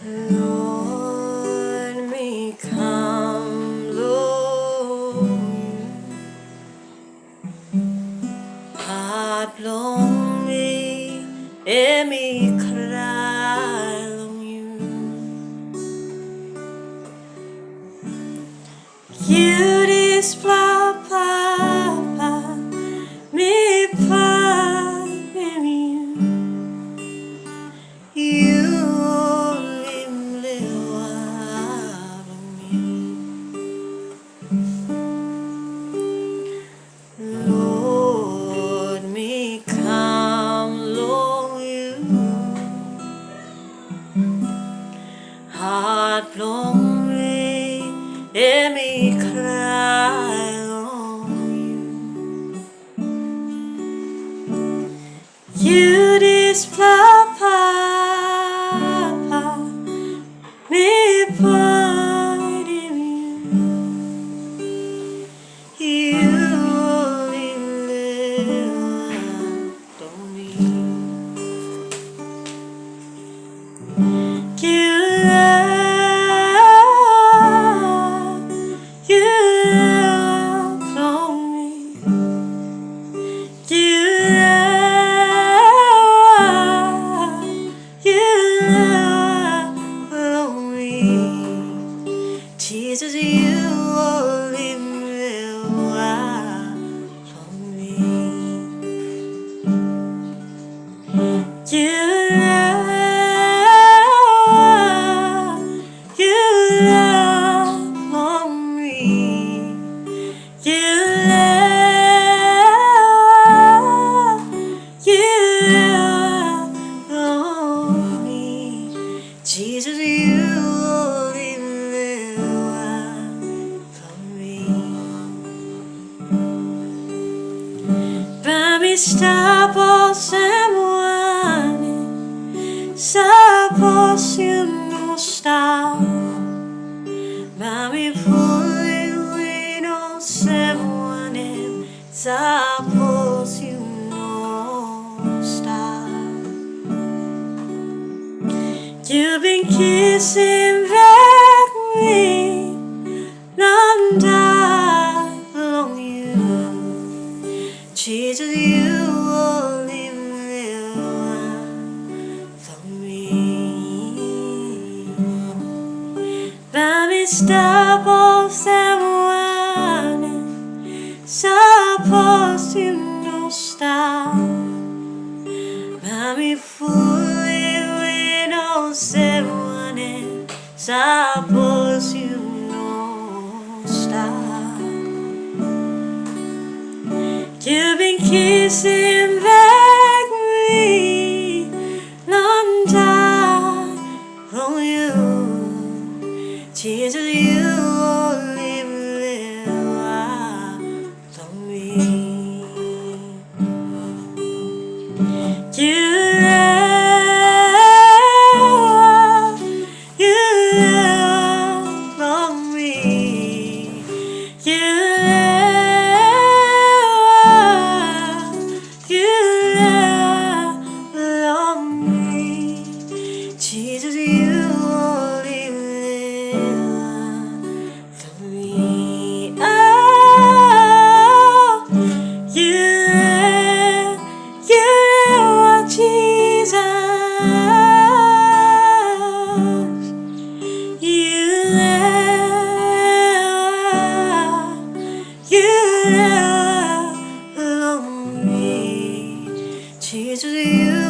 Lord, me come, Lord, heart long me, and me cry long you. You displa, papa, me painim you. Holim Lewa Lord, me come, Lord, you heart long me, and me cry on you. You displa, papa, me painim you. Holim Lewa Jesus, you Holim Lewa for me. You love for me. You love for me. Jesus, you Holim Lewa for me. Baby, Sapos Yu, Sapos Yu no stap. Baby, pulim, olsem, wanem, Sapos Yu no stap. You've been kissing back me, long time long you. Jesus, you Holim Lewa for me. Baby, Sapos Yu, Sapos Yu no stap. Baby, pulim, olsem, wanem, Sapos Yu no stap. You've been kissing back me, long time from you. Jesus, you Holim Lewa for me. You love for me. You Jesus, you Holim Lewa for me. Oh, you are Jesus. You love me. Jesus, you